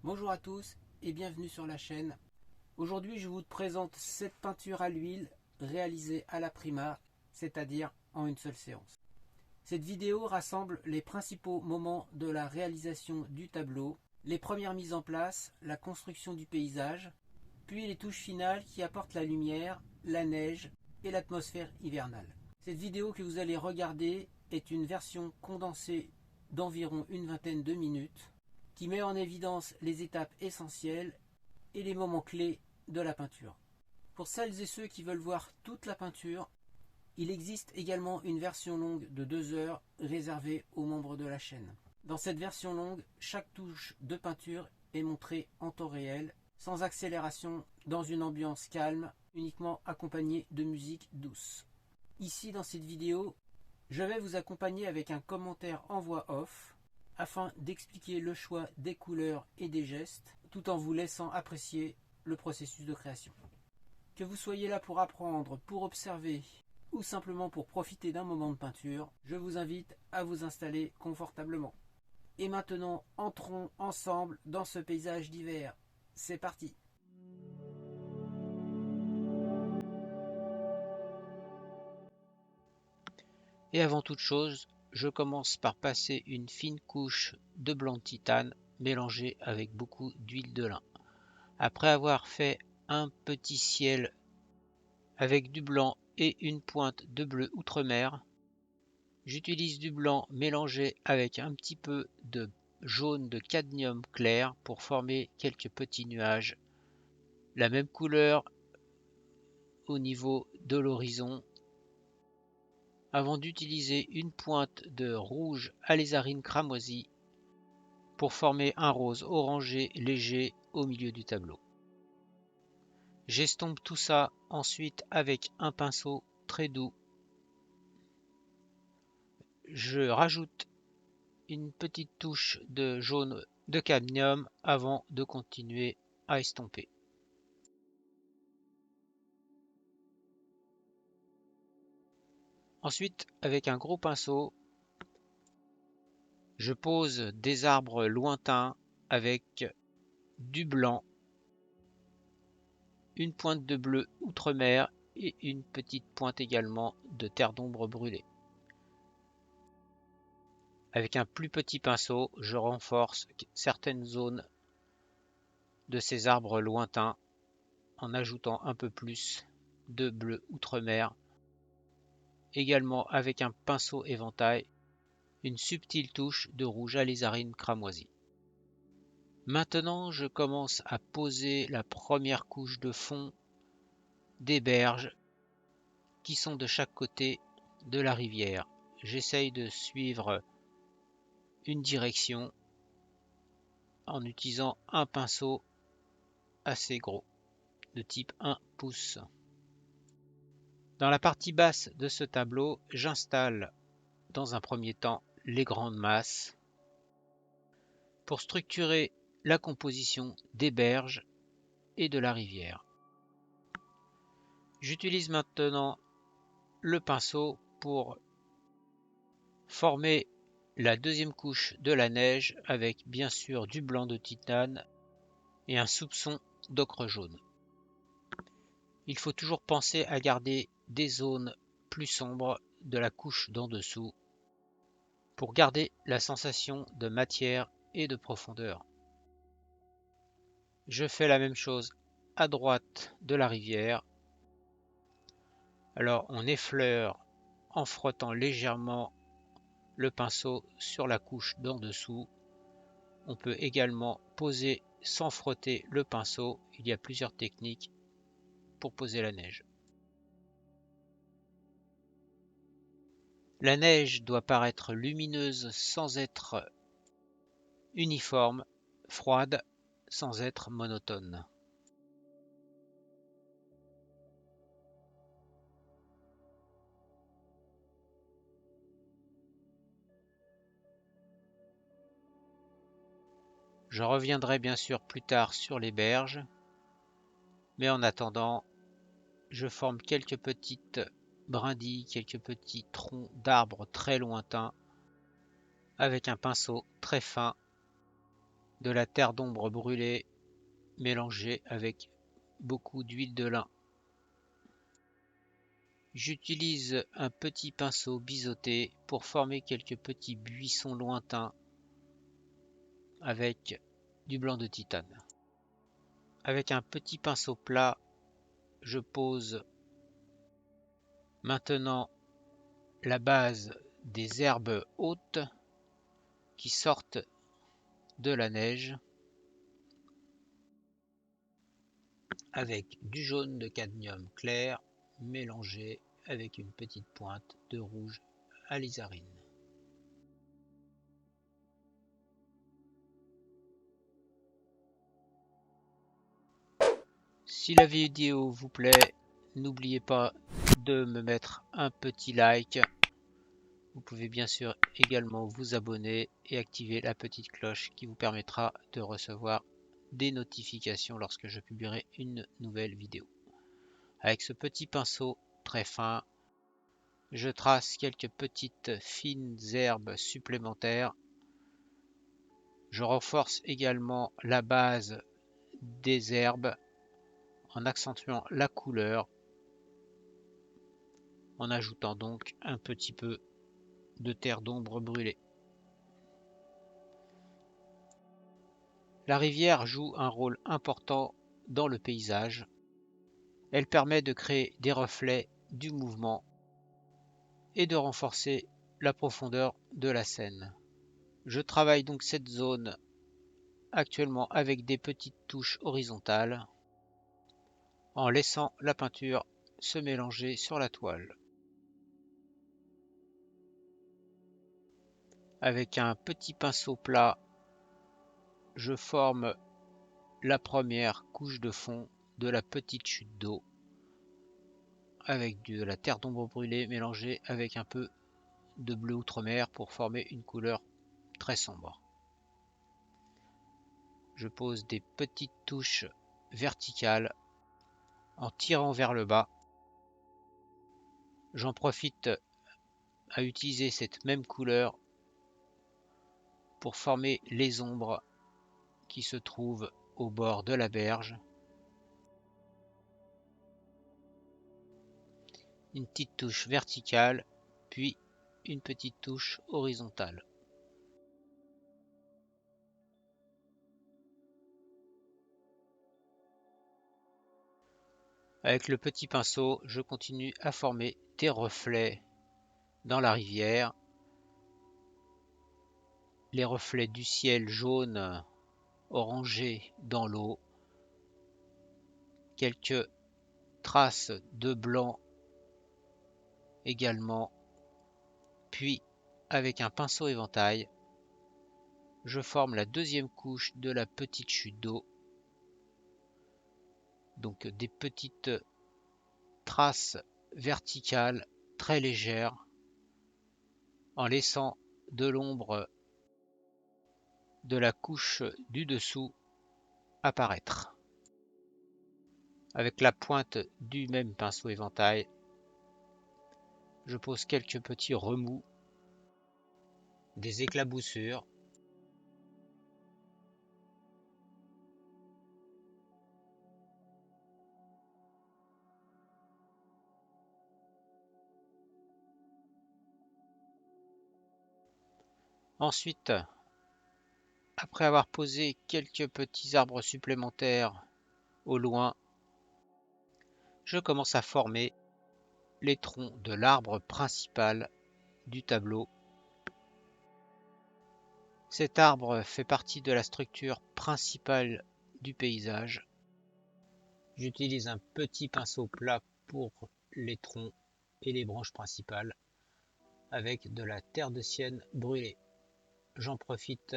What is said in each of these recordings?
Bonjour à tous et bienvenue sur la chaîne. Aujourd'hui je vous présente cette peinture à l'huile réalisée à la prima, c'est-à-dire en une seule séance. Cette vidéo rassemble les principaux moments de la réalisation du tableau, les premières mises en place, la construction du paysage, puis les touches finales qui apportent la lumière, la neige et l'atmosphère hivernale. Cette vidéo que vous allez regarder est une version condensée d'environ une vingtaine de minutes qui met en évidence les étapes essentielles et les moments clés de la peinture. Pour celles et ceux qui veulent voir toute la peinture, il existe également une version longue de 2 heures réservée aux membres de la chaîne. Dans cette version longue, chaque touche de peinture est montrée en temps réel, sans accélération, dans une ambiance calme, uniquement accompagnée de musique douce. Ici dans cette vidéo, je vais vous accompagner avec un commentaire en voix off, afin d'expliquer le choix des couleurs et des gestes, tout en vous laissant apprécier le processus de création. Que vous soyez là pour apprendre, pour observer ou simplement pour profiter d'un moment de peinture, je vous invite à vous installer confortablement. Et maintenant, entrons ensemble dans ce paysage d'hiver. C'est parti! Et avant toute chose, je commence par passer une fine couche de blanc de titane mélangée avec beaucoup d'huile de lin. Après avoir fait un petit ciel avec du blanc et une pointe de bleu outremer, j'utilise du blanc mélangé avec un petit peu de jaune de cadmium clair pour former quelques petits nuages. La même couleur au niveau de l'horizon, avant d'utiliser une pointe de rouge alizarine cramoisi pour former un rose orangé léger au milieu du tableau. J'estompe tout ça ensuite avec un pinceau très doux. Je rajoute une petite touche de jaune de cadmium avant de continuer à estomper. Ensuite, avec un gros pinceau, je pose des arbres lointains avec du blanc, une pointe de bleu outremer et une petite pointe également de terre d'ombre brûlée. Avec un plus petit pinceau, je renforce certaines zones de ces arbres lointains en ajoutant un peu plus de bleu outremer. Également avec un pinceau éventail, une subtile touche de rouge alizarine cramoisi. Maintenant, je commence à poser la première couche de fond des berges qui sont de chaque côté de la rivière. J'essaye de suivre une direction en utilisant un pinceau assez gros de type 1 pouce. Dans la partie basse de ce tableau, j'installe dans un premier temps les grandes masses pour structurer la composition des berges et de la rivière. J'utilise maintenant le pinceau pour former la deuxième couche de la neige avec bien sûr du blanc de titane et un soupçon d'ocre jaune. Il faut toujours penser à garder des zones plus sombres de la couche d'en dessous pour garder la sensation de matière et de profondeur. Je fais la même chose à droite de la rivière. Alors on effleure en frottant légèrement le pinceau sur la couche d'en dessous. On peut également poser sans frotter le pinceau. Il y a plusieurs techniques pour poser la neige. La neige doit paraître lumineuse sans être uniforme, froide sans être monotone. Je reviendrai bien sûr plus tard sur les berges, mais en attendant, je forme quelques petites brindilles, quelques petits troncs d'arbres très lointains avec un pinceau très fin de la terre d'ombre brûlée mélangée avec beaucoup d'huile de lin. J'utilise un petit pinceau biseauté pour former quelques petits buissons lointains avec du blanc de titane. Avec un petit pinceau plat, je pose maintenant la base des herbes hautes qui sortent de la neige avec du jaune de cadmium clair mélangé avec une petite pointe de rouge alizarine. Si la vidéo vous plaît, n'oubliez pas de me mettre un petit like. Vous pouvez bien sûr également vous abonner et activer la petite cloche qui vous permettra de recevoir des notifications lorsque je publierai une nouvelle vidéo. Avec ce petit pinceau très fin, je trace quelques petites fines herbes supplémentaires. Je renforce également la base des herbes en accentuant la couleur, en ajoutant donc un petit peu de terre d'ombre brûlée. La rivière joue un rôle important dans le paysage. Elle permet de créer des reflets du mouvement et de renforcer la profondeur de la scène. Je travaille donc cette zone actuellement avec des petites touches horizontales en laissant la peinture se mélanger sur la toile. Avec un petit pinceau plat, je forme la première couche de fond de la petite chute d'eau avec de la terre d'ombre brûlée mélangée avec un peu de bleu outre-mer pour former une couleur très sombre. Je pose des petites touches verticales en tirant vers le bas. J'en profite à utiliser cette même couleur pour former les ombres qui se trouvent au bord de la berge. Une petite touche verticale, puis une petite touche horizontale. Avec le petit pinceau, je continue à former des reflets dans la rivière. Les reflets du ciel jaune orangé dans l'eau. Quelques traces de blanc également. Puis, avec un pinceau éventail, je forme la deuxième couche de la petite chute d'eau. Donc des petites traces verticales très légères en laissant de l'ombre de la couche du dessous apparaître. Avec la pointe du même pinceau éventail, je pose quelques petits remous, des éclaboussures. Ensuite, après avoir posé quelques petits arbres supplémentaires au loin, je commence à former les troncs de l'arbre principal du tableau. Cet arbre fait partie de la structure principale du paysage. J'utilise un petit pinceau plat pour les troncs et les branches principales avec de la terre de sienne brûlée. J'en profite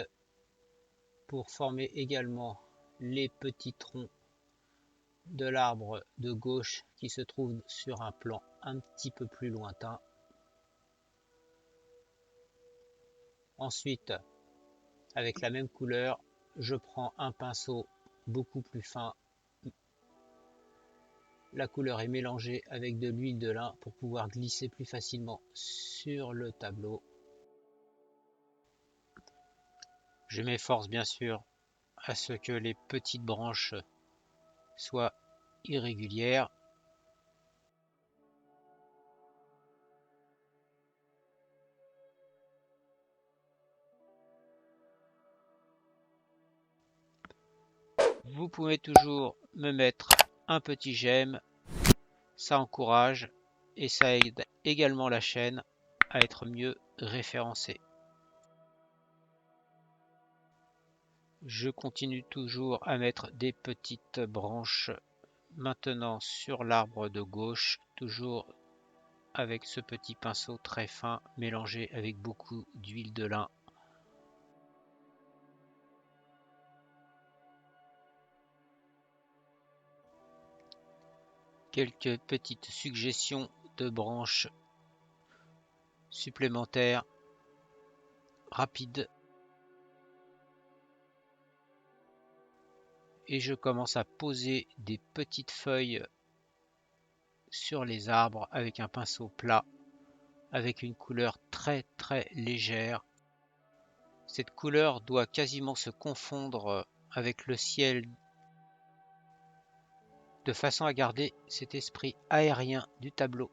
pour former également les petits troncs de l'arbre de gauche qui se trouve sur un plan un petit peu plus lointain. Ensuite, avec la même couleur, je prends un pinceau beaucoup plus fin. La couleur est mélangée avec de l'huile de lin pour pouvoir glisser plus facilement sur le tableau. Je m'efforce bien sûr à ce que les petites branches soient irrégulières. Vous pouvez toujours me mettre un petit j'aime, ça encourage et ça aide également la chaîne à être mieux référencée. Je continue toujours à mettre des petites branches maintenant sur l'arbre de gauche, toujours avec ce petit pinceau très fin mélangé avec beaucoup d'huile de lin. Quelques petites suggestions de branches supplémentaires rapides. Et je commence à poser des petites feuilles sur les arbres avec un pinceau plat, avec une couleur très très légère. Cette couleur doit quasiment se confondre avec le ciel de façon à garder cet esprit aérien du tableau.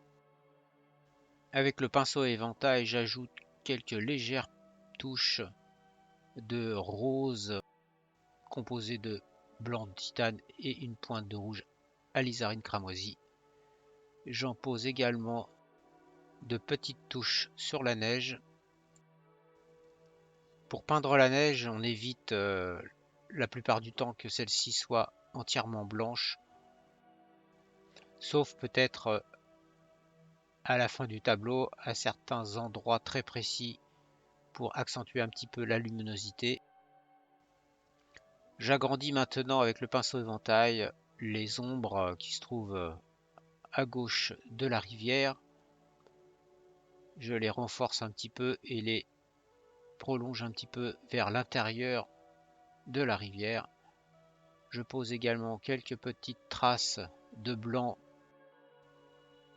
Avec le pinceau éventail, j'ajoute quelques légères touches de rose composées de blanc de titane et une pointe de rouge alizarine cramoisie. J'en pose également de petites touches sur la neige. Pour peindre la neige, on évite la plupart du temps que celle-ci soit entièrement blanche, sauf peut-être à la fin du tableau, à certains endroits très précis pour accentuer un petit peu la luminosité. J'agrandis maintenant avec le pinceau éventail les ombres qui se trouvent à gauche de la rivière. Je les renforce un petit peu et les prolonge un petit peu vers l'intérieur de la rivière. Je pose également quelques petites traces de blanc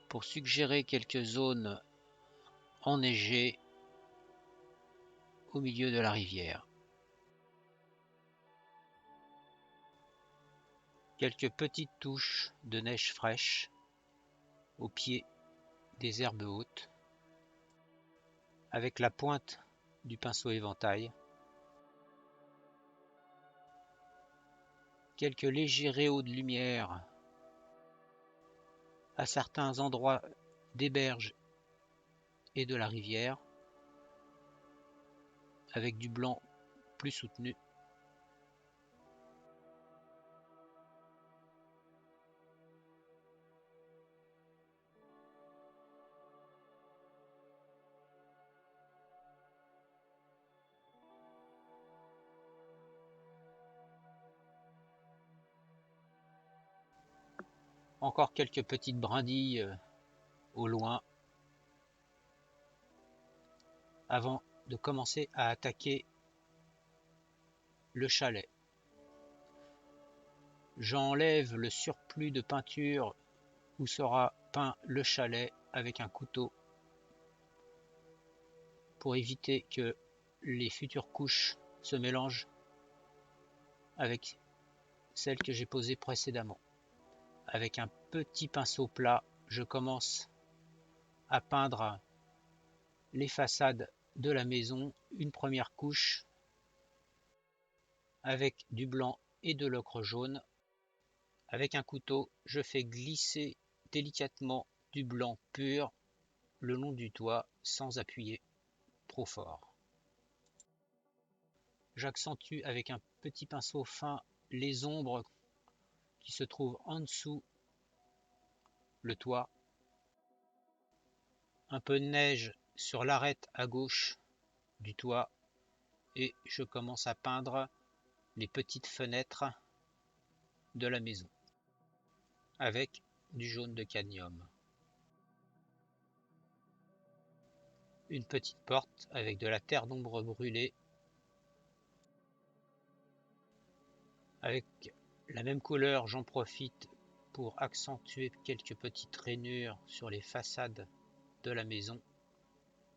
pour suggérer quelques zones enneigées au milieu de la rivière. Quelques petites touches de neige fraîche au pied des herbes hautes avec la pointe du pinceau éventail. Quelques légers rayons de lumière à certains endroits des berges et de la rivière avec du blanc plus soutenu. Encore quelques petites brindilles au loin avant de commencer à attaquer le chalet. J'enlève le surplus de peinture où sera peint le chalet avec un couteau pour éviter que les futures couches se mélangent avec celles que j'ai posées précédemment. Avec un petit pinceau plat, je commence à peindre les façades de la maison, une première couche avec du blanc et de l'ocre jaune. Avec un couteau, je fais glisser délicatement du blanc pur le long du toit sans appuyer trop fort. J'accentue avec un petit pinceau fin les ombres qui se trouvent en dessous le toit. Un peu de neige sur l'arête à gauche du toit et je commence à peindre les petites fenêtres de la maison avec du jaune de cadmium. Une petite porte avec de la terre d'ombre brûlée avec la même couleur. J'en profite pour accentuer quelques petites rainures sur les façades de la maison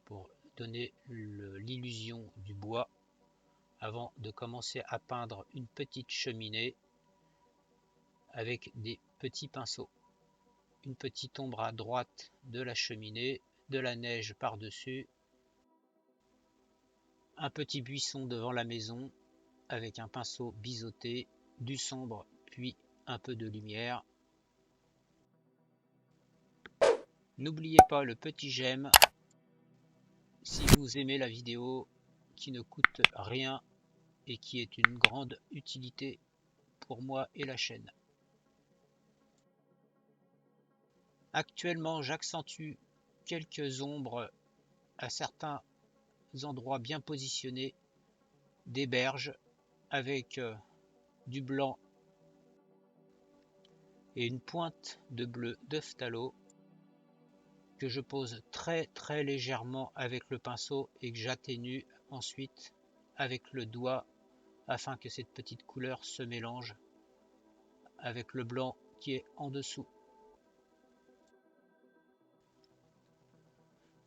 pour donner l'illusion du bois avant de commencer à peindre une petite cheminée avec des petits pinceaux. Une petite ombre à droite de la cheminée, de la neige par-dessus, un petit buisson devant la maison avec un pinceau biseauté, du sombre puis un peu de lumière. N'oubliez pas le petit j'aime si vous aimez la vidéo qui ne coûte rien et qui est une grande utilité pour moi et la chaîne. Actuellement, j'accentue quelques ombres à certains endroits bien positionnés des berges avec du blanc et une pointe de bleu de phthalo que je pose très très légèrement avec le pinceau et que j'atténue ensuite avec le doigt afin que cette petite couleur se mélange avec le blanc qui est en dessous.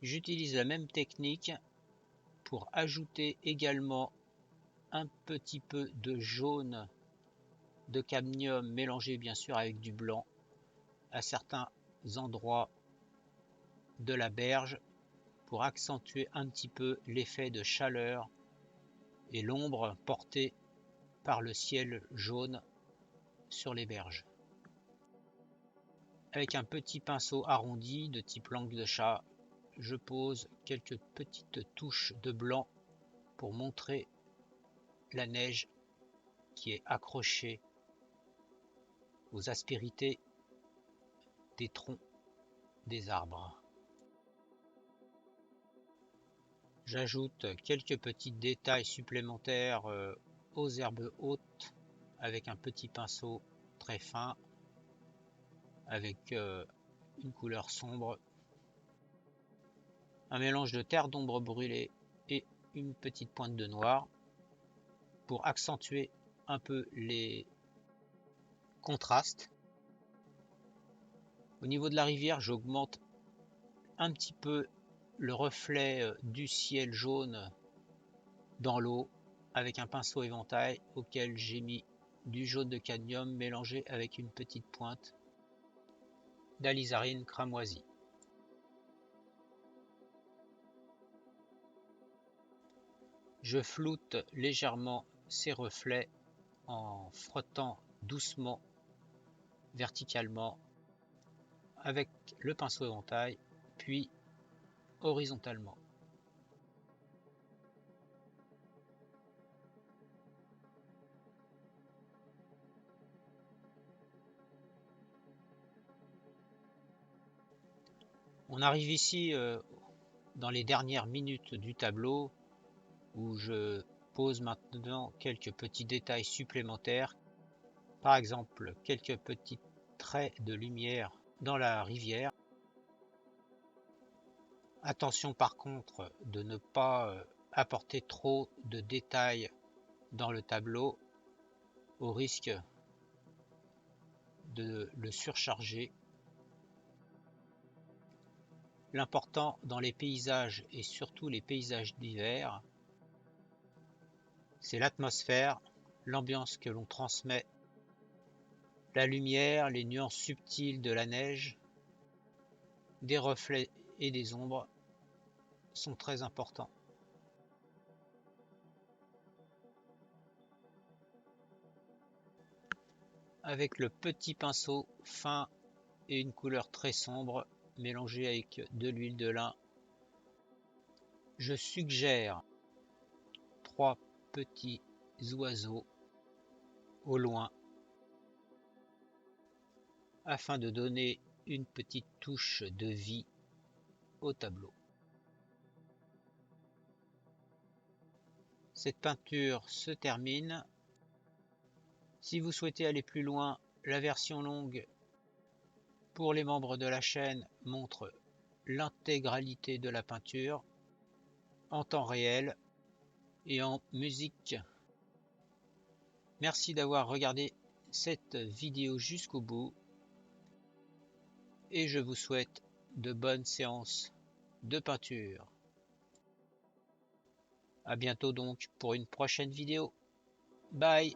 J'utilise la même technique pour ajouter également un petit peu de jaune de cadmium mélangé bien sûr avec du blanc à certains endroits de la berge pour accentuer un petit peu l'effet de chaleur et l'ombre portée par le ciel jaune sur les berges. Avec un petit pinceau arrondi de type langue de chat, je pose quelques petites touches de blanc pour montrer la neige qui est accrochée aux aspérités des troncs des arbres. J'ajoute quelques petits détails supplémentaires aux herbes hautes avec un petit pinceau très fin, avec une couleur sombre, un mélange de terre d'ombre brûlée et une petite pointe de noir pour accentuer un peu les contrastes. Au niveau de la rivière, j'augmente un petit peu le reflet du ciel jaune dans l'eau avec un pinceau éventail auquel j'ai mis du jaune de cadmium mélangé avec une petite pointe d'alizarine cramoisie. Je floute légèrement ces reflets en frottant doucement verticalement avec le pinceau éventail, puis horizontalement. On arrive ici dans les dernières minutes du tableau où je pose maintenant quelques petits détails supplémentaires, par exemple quelques petits traits de lumière dans la rivière. Attention par contre de ne pas apporter trop de détails dans le tableau au risque de le surcharger. L'important dans les paysages et surtout les paysages d'hiver, c'est l'atmosphère, l'ambiance que l'on transmet, la lumière, les nuances subtiles de la neige, des reflets et des ombres sont très importants. Avec le petit pinceau fin et une couleur très sombre mélangée avec de l'huile de lin, je suggère 3 petits oiseaux au loin afin de donner une petite touche de vie au tableau. Cette peinture se termine. Si vous souhaitez aller plus loin, la version longue pour les membres de la chaîne montre l'intégralité de la peinture en temps réel et en musique. Merci d'avoir regardé cette vidéo jusqu'au bout et je vous souhaite de bonnes séances de peinture. À bientôt donc pour une prochaine vidéo. Bye!